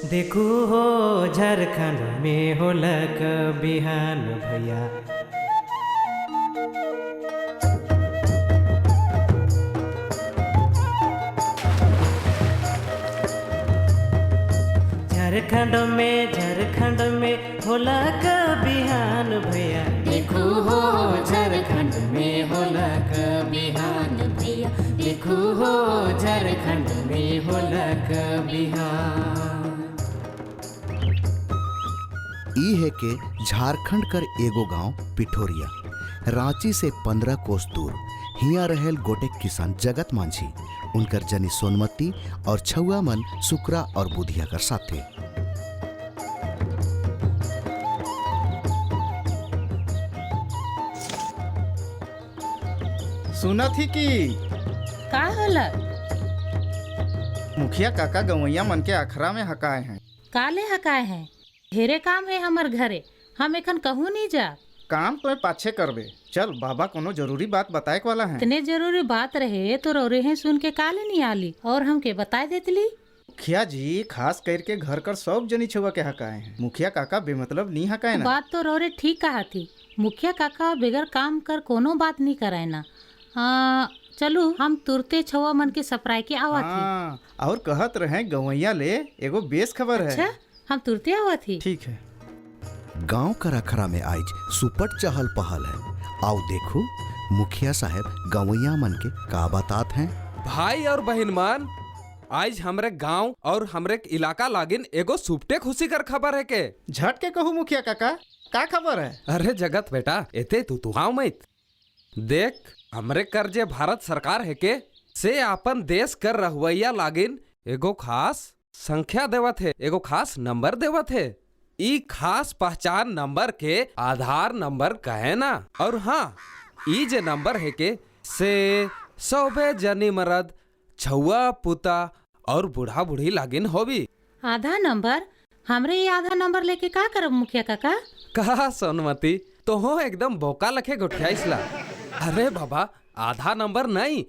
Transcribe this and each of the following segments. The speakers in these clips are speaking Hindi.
देखू हो झारखंड में होलक बिहान भैया। झारखंड में होलक बिहान भैया। देखो हो झारखंड में होलक बिहान भैया। देखो हो झारखंड में होलक बिहान। ई है के झारखंड कर एगो गांव पिठोरिया रांची से 15 कोस दूर हिया रहेल गोटे किसान जगत मांझी उनकर जनी सोनमती और छुआ मन सुकरा और बुधिया कर साथे। सुना थी कि का होला? मुखिया काका गवैया मन के अखरा में हकाए हैं। काले हकाए हैं? ढेरे काम है हमर घरे, हम एखन कहूँ नहीं जा। काम तो पाछे करबे, चल बाबा कोनो जरूरी बात बताए वाला है। इतने जरूरी बात रहे तो रो रहे सुन के काले नहीं आली और हमके बताए देतली। मुखिया जी खास करके घर कर सब जनी छुआ के हकाए हैं। मुखिया काका बेमतलब नहीं हकाए ना। बात तो रोरे ठीक कहा थी। मुखिया काका बगैर काम कर कोनो बात नहीं कराए ना। चलो हम तुरते छुआ मन के सपराय के आवा थी। और कहत रहे गवैया ले एगो बेस खबर है। अच्छा हम तुरते आवा थी। ठीक है। गांव कर अखरा में आज सुपट चहल पहल है। आओ देखो मुखिया साहब गवैया मन के का बातात हैं। भाई और बहन मान, आज हमरे गांव और हमरे इलाका लागिन एगो सुपटे खुशी कर खबर है के। झट के कहूँ मुखिया काका का खबर है? अरे जगत बेटा एते तू हाँ मत देख, हमरे कर जे भारत सरकार है के से अपन देश कर रहुवैया लागिन एगो खास संख्या देवत है, एगो खास नंबर देवत है। ई खास पहचान नंबर के आधार नंबर कहे ना। और हाँ ई जे नंबर है के से सौबे जनी मर्द छुआ पुता और बूढ़ा बूढ़ी लागिन होबी। आधा नंबर? हमरे ये आधा नंबर लेके का करब मुखिया काका? कहा सोनमती तो हो एकदम बोका लखे गुठियाइसला। अरे बाबा आधा नंबर नहीं,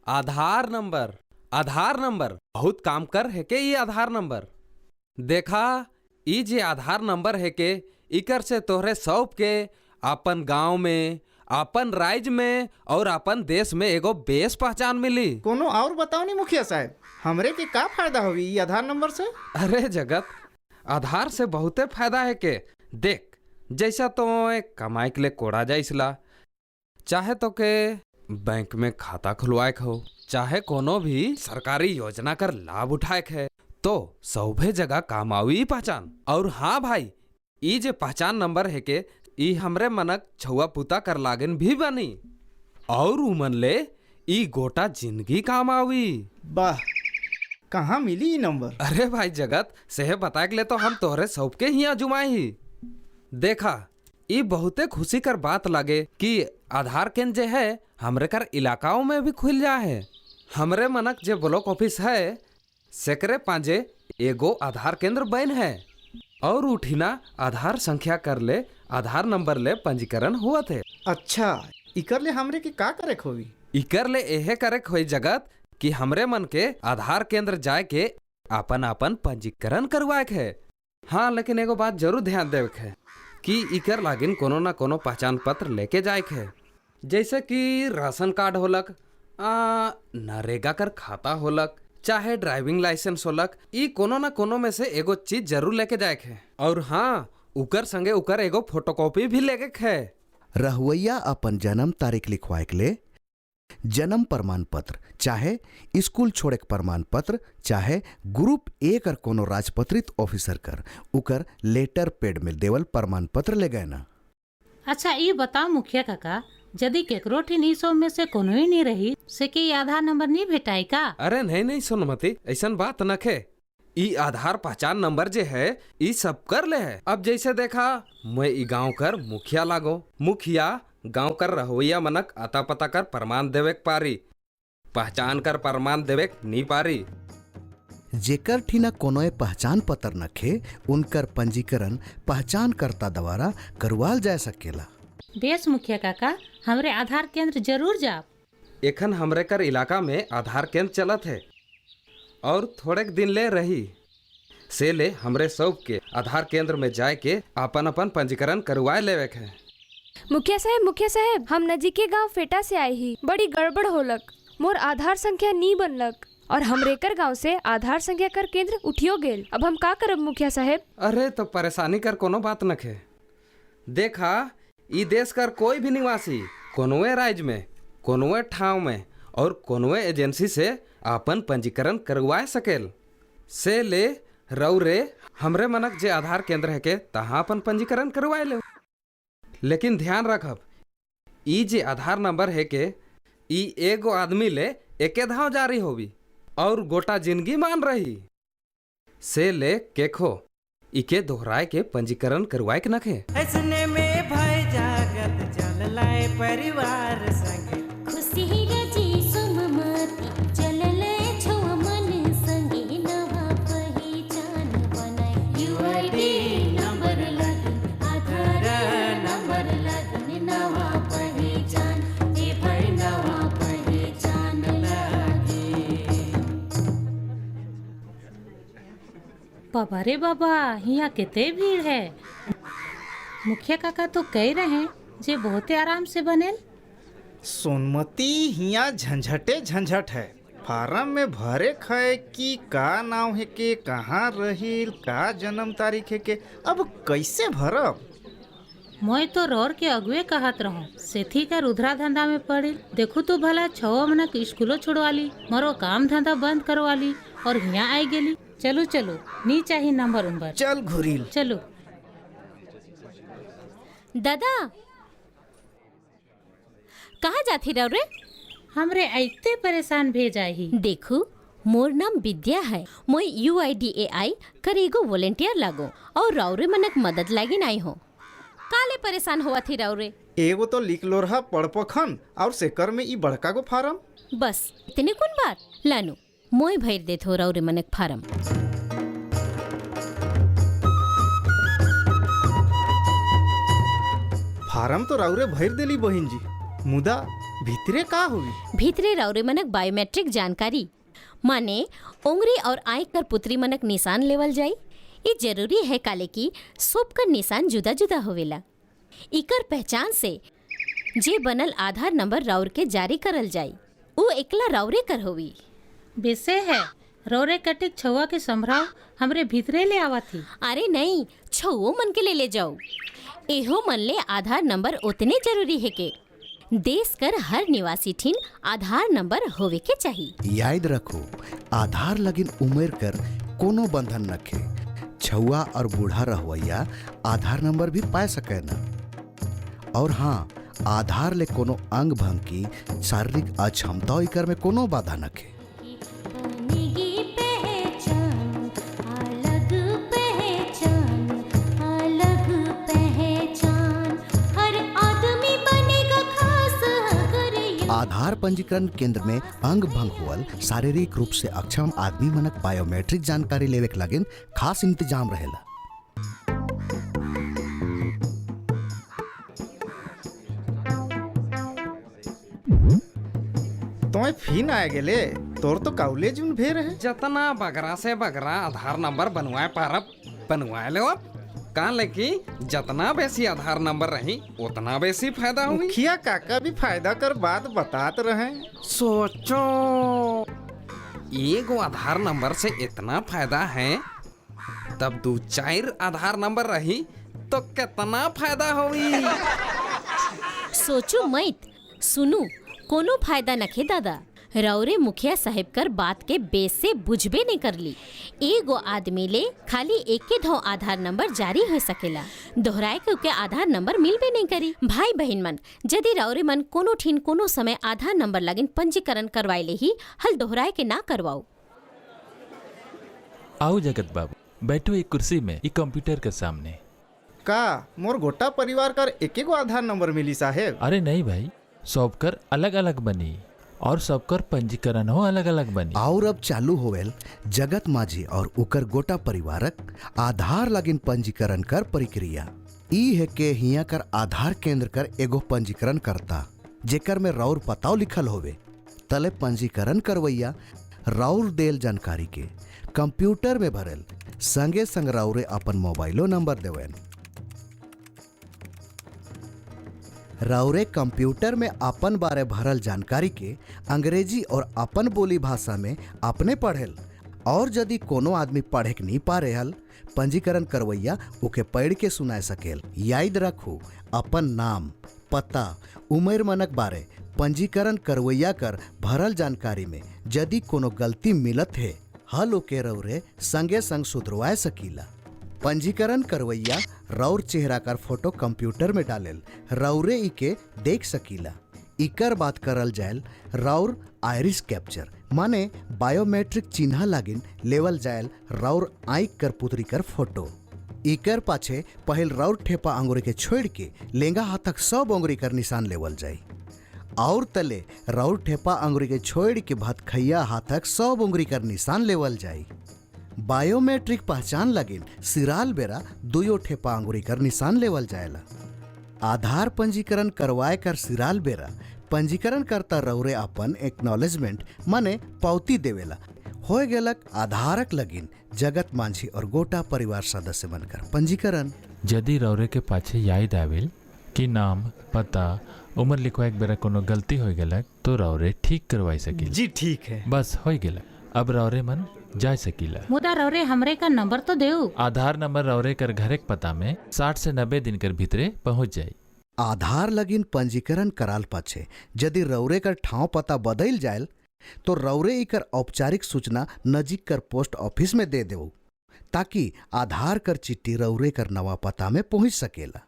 आधार नंबर। आधार नंबर बहुत काम कर है के ये आधार नंबर। देखा ई जे आधार नंबर है के इकर से तोहरे सौंप के अपन गांव में, अपन राज्य में और अपन देश में एगो बेस पहचान मिली। कोनो और बताओ नहीं मुखिया साहब, हमरे के का फायदा होगी ये आधार नंबर से? अरे जगत आधार से बहुते फायदा है के। देख जैसा तो कमाई के लिए कोड़ा जाइसला, चाहे तो के बैंक में खाता खुलवाए हो, चाहे कोनो भी सरकारी योजना कर लाभ उठाए है, तो सौभे जगह काम आवी पहचान। और हाँ भाई ई जे पहचान नंबर है के ई हमरे मनक छुआ पुता कर लागन भी बनी और उमन ले ई गोटा जिंदगी काम आवी। वाह, कहाँ मिली ये नंबर? अरे भाई जगत से बताए के ले तो हम तोहरे सौंप के ही जुमाई ही। देखा ई बहुते खुशी कर बात लगे कि आधार केंद्र जे है हमरे कर इलाकाओं में भी खुल जा है। हमरे मनक जे ब्लॉक ऑफिस है सेकरे पांजे एगो आधार केंद्र बन है और उठिना आधार संख्या कर ले आधार नंबर ले पंजीकरण हुआ थे। अच्छा इकर ले हमरे के का करे खोवी? इकर ले एहे करे खोई जगत कि हमरे मन के आधार केंद्र जाए के अपन अपन पंजीकरण करवाए है। हाँ लेकिन एगो बात जरूर ध्यान देवे है कि इकर लागिन कोनो ना कोनो पहचान पत्र लेके जाए है, जैसे कि राशन कार्ड होलक, नरेगा कर खाता होलक, चाहे ड्राइविंग लाइसेंस होलक। ई कोनो ना कोनो में से एगो चीज जरूर लेके जाए है। और हाँ उकर संगे उकर एगो फोटोकॉपी भी लेके है। रहुवैया अपन जन्म तारीख लिखवाए के ले जन्म प्रमाण पत्र, चाहे स्कूल छोड़े के प्रमाण पत्र, चाहे ग्रुप ए कर कोनो राजपत्रित ऑफिसर कर उकर लेटर पेड में देवल प्रमाण पत्र ले गए ना। अच्छा ये बताओ मुखिया काका, यदि केकरो ठिन सौ में से कोनो ही नहीं रही से के ये आधार नंबर नहीं भेटाई का? अरे नहीं सोनमती ऐसा बात नखे। ई आधार पहचान नंबर जे है ई सब कर ले है। अब जैसे देखा मैं ई गांव कर मुखिया लागो, मुखिया गांव कर रहोइया मनक आता पता कर प्रमाण देवे पारी, पहचान कर प्रमाण देवे नहीं पारी। जेकर ठिना कोनो पहचान पत्र नखे उनकर पंजीकरण पहचान कर्ता द्वारा करवाल जा सकेला। बेस मुखिया काका हमरे आधार केंद्र जरूर जा। एखन हमरे कर इलाका में आधार केंद्र चलत है। और थोड़े दिन ले रही से ले हमरे सब के आधार केंद्र में जाए के अपन अपन पंजीकरण करवाए लेवे के। मुखिया साहब, हम नजीक के गांव फेटा से आई ही, बड़ी गड़बड़ होलक। मोर आधार संख्या नी बनलक और हमरेकर गांव से आधार संख्या कर केंद्र उठियो गेल। अब हम का करब मुखिया साहब? अरे तो परेशानी कर कोनो बात नखे। देखा, ई देश कर कोई भी निवासी कोनोए राज्य में, कोनोए ठाव में और कोनोए एजेंसी से अपन पंजीकरण करवाए सकेल। से ले रौरे हमरे मनक जे आधार केंद्र है के तहाँ अपन पंजीकरण करवाए ले। लेकिन ध्यान रखब, ई जे आधार नंबर है के ई एगो आदमी ले एके धाव जारी होवी और गोटा जिंदगी मान रही। से ले केखो इके दोहराए के पंजीकरण करवाए के नखे। ऐसने में भय जागत चल लाए परिवार संगे। खुशी रजी सुममती चलले छुआ मन संगे नवा पहचान बनाए। यूआईडी नंबर लगिन, आधार नंबर लगिन, नवा पहचान ए भाई नवा पहचान लगी। बाबा रे बाबा, यहाँ कितने भीड़ है। मुखिया काका तो कह रहे हैं जे बहुते आराम से बनेल। सोनमती हिया झंझटे झंझट है। फार्म में भरे खै कि का नाम है के, कहाँ रहिल, का जन्म तारीख है के, अब कैसे भरब? मैं तो रोर के अगुए कहत रहूं, सेठी का रुद्रा धंधा में पड़ी। देखू तो भला छो मनक स्कूलो छुड़वा ली, मरो काम धंधा बंद करवा ली और यहाँ आई गेली। चलो चलो, नी चाहिए नंबर उम्बर। चल घुरील। चलो दादा, कहाँ जाती रहो रे? हमरे ऐते परेशान भेजा ही। देखू, मोर नाम विद्या है। मैं UIDAI कर एगो वॉलेंटियर लागो और राउरे मनक मदद लागी नहीं हो। काले परेशान हुआ थी राउरे? एगो तो लिख लो रहा पड़पखन और सेकर में ई बड़का गो फार्म। बस इतने कौन बात लानू, मोय भर देत हो राउरे मनक फार्म। फार्म तो राउरे भर देली बहिन जी, मुदा भीतरे का हुई? भीतरे राउरे मनक बायोमेट्रिक जानकारी माने उंगली और आँख कर पुत्री मनक निशान लेवल जाई। ये जरूरी है काले की सब कर निशान जुदा जुदा होवेला। इकर पहचान से जे बनल आधार नंबर राउर के जारी करल जाई, वो एकला राउरे कर होवी। बेसे है रोरे कटिक छुआ के संभराव हमरे भीतरे ले आवा थी। अरे नहीं, छुओ मन के ले जाओ। एहो मन ले आधार नंबर उतने जरूरी है के देश कर हर निवासी ठिन आधार नंबर होवे के चाहिए। याद रखो, आधार लगिन उम्र कर कोनो बंधन नखे। छुआ और बूढ़ा रहुआ आधार नंबर भी पाए सके न। और हाँ, आधार ले कोनो अंग भंग की शारीरिक अक्षमता इकर में कोनो बाधा नखे। बनेगी पहचान, अलग पहचान, अलग पहचान, हर आदमी बनेगा खास अगर ये। आधार पंजीकरण केंद्र में अंग भंग हुअल शारीरिक रूप से अक्षम आदमी मनक बायोमेट्रिक जानकारी लेवे के लगिन खास इंतजाम रहेला। तोय फिन आए गेले, तोर तो कॉलेज में भे रहे। जतना बगरा से बगरा आधार नंबर बनवाए पारब बनवाए ले। कहाँ लेकी जतना बेसी आधार नंबर रही उतना बेसी फायदा हुई। मुखिया काका भी फायदा कर बात बतात रहे। सोचो, एगो आधार नंबर से इतना फायदा है, तब 2-4 आधार नंबर रही तो कितना फायदा हुई। सोचू मत, सुनू, कोनो फायदा नखे दादा। राउरे मुखिया साहब कर बात के बेस से बुझबे नहीं कर ली। एगो आदमी ले खाली एक के धो आधार नंबर जारी हो सकेला, दोहराए के आधार नंबर मिलबे नहीं करी। भाई बहन मन, यदि राउरे मन कोनो ठीन कोनो समय आधार नंबर लगिन पंजीकरण करवाए ले ही हल दोहराए के ना करवाओ। आओ जगत बाबू, बैठो एक कुर्सी में एक कंप्यूटर के सामने। का मोर गोटा परिवार कर एक एगो आधार नंबर मिली साहेब? अरे नहीं भाई, सबकर अलग अलग बनी और सबकर पंजीकरण हो अलग अलग बनी। और अब चालू होवेल जगत माझी और उकर गोटा परिवारक आधार लगिन पंजीकरण कर प्रक्रिया। ई है के हिया कर आधार केंद्र कर एगो पंजीकरण करता जेकर में राउर पताव लिखल होवे। तले पंजीकरण करवैया राउर देल जानकारी के कंप्यूटर में भरेल, संगे संग राउरे अपन मोबाइलो नंबर देवेन। राउरे कंप्यूटर में अपन बारे भरल जानकारी के अंग्रेजी और अपन बोली भाषा में अपने पढ़ेल, और यदि कोनो आदमी पढ़े के नहीं पा रहल, पंजीकरण करवैया ओके पढ़ के सुनाए सकेल। याद रखू, अपन नाम, पता, उम्र मनक बारे पंजीकरण करवैया कर भरल जानकारी में यदि कोनो गलती मिलत है, हल ओके रौरे संगे संग सुधरवाए सकीला। पंजीकरण करवैया रौर चेहरा कर फोटो कंप्यूटर में डालेल, रौरे इके देख सकीला। इकर बात करल जायल रौर आइरिस कैप्चर माने बायोमेट्रिक चिन्ह लागिन लेवल जायल रौर आँख कर पुतरी कर फोटो। इकर पाछे पहल रौर ठेपा अंगुरी के छोड़ के लेंगा हाथक सब अंगुरी कर निशान लेवल जाई, और तले रौर ठेपा अंगुरी के छोड़ के भतखैया हाथक सब अंगुरी कर निशान लेवल जाई। बायोमेट्रिक पहचान लगिन सिराल बेरा दुयो ठेपा अंगुरी कर निशान लेवल जाएला। आधार पंजीकरण करवाए कर सिराल बेरा पंजीकरण करता रौरे अपन एक्नॉलेजमेंट माने पावती देवेला। हो गेलक आधारक लगिन जगत मांझी और गोटा परिवार सदस्य बनकर पंजीकरण। यदि रौरे के पाछे याद आवेल कि नाम, पता, उम्र लिखवाए बेरा कोनो गलती हो गेलक तो रौरे ठीक करवाई सकीला। जी ठीक है। बस हो गेलक, अब रौरे मन जा सकीला। मुदा रौरे हमरे का नंबर तो देऊ। आधार नंबर रौरे कर घरेक पता में 60 से 90 दिन कर भीतरे पहुंच जाई। आधार लगिन पंजीकरण कराल पाछे यदि रौरे कर ठाव पता बदल जायल तो रौरे इकर औपचारिक सूचना नजीक कर पोस्ट ऑफिस में दे देव, ताकि आधार कर चिट्ठी रौरे कर नवा पता में पहुंच सकेला।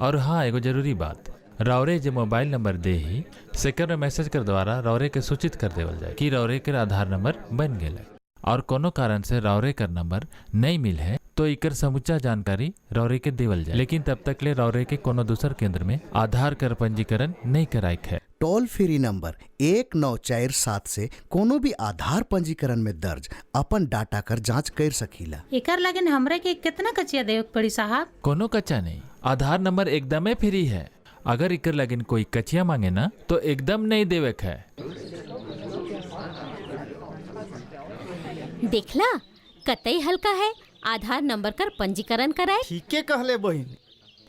और हाँ, एगो जरूरी बात, रौरे जो मोबाइल नंबर दे ही सेकर में मैसेज कर द्वारा रौरे के सूचित कर देवल जाए कि रौरे के आधार नंबर बन गए, और कोनो कारण से रौरे कर नंबर नहीं मिल है तो इकर समुच्चा जानकारी रौरे के देवल जाए। लेकिन तब तक ले रौरे के कोनो दूसर केंद्र में आधार कर पंजीकरण नहीं कराइक है। टोल फ्री नंबर 1947 से कोनो भी आधार पंजीकरण में दर्ज अपन डाटा कर जांच कर सकीला। एकर लगिन हमरे के कितना कचिया देवे के पड़ी साहब? कोनो कच्चा नहीं, आधार नंबर एकदम फ्री है। अगर इकर लगिन कोई कचिया मांगे ना तो एकदम नहीं देवे है। देखला कतई हल्का है, आधार नंबर कर पंजीकरण कराए। ठीके कहले बहिन,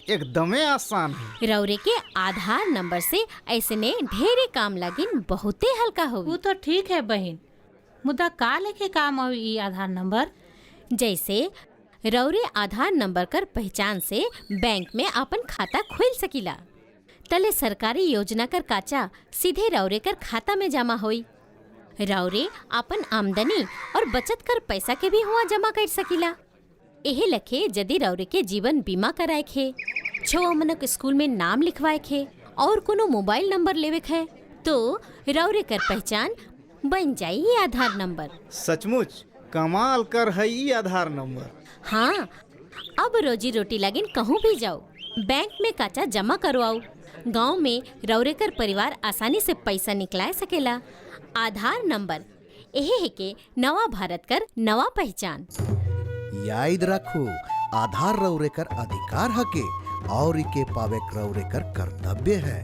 एकदमे आसान है। रौरे के आधार नंबर से ऐसने ढेरे काम लगिन बहुते हल्का वो होगी। तो ठीक है बहन, मुदा का लेके काम आवी ई आधार नंबर? जैसे रौरे आधार नंबर कर पहचान से बैंक में अपन खाता खोल सकीला, तले सरकारी योजना कर काचा सीधे रौरे कर खाता में जमा होई। रौरे अपन आमदनी और बचत कर पैसा के भी हुआ जमा कर सकीला। एहे लखे यदि रौरे के जीवन बीमा कराए खे, छो मनक स्कूल में नाम लिखवाए खे और कोनो मोबाइल नंबर लेवे खे तो रौरे कर पहचान बन जाई ये आधार नंबर। सचमुच कमाल कर है ई आधार नंबर। हाँ, अब रोजी रोटी लगिन कहूँ भी जाओ, बैंक में काचा जमा करवाओ, गांव में रौरे कर परिवार आसानी से पैसा निकला सकेला। आधार नंबर एहे है के नवा भारत कर नवा पहचान। याद रखो, आधार रौरे कर अधिकार हके और इके पावे रौरे कर कर्तव्य है।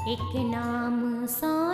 एक नाम सा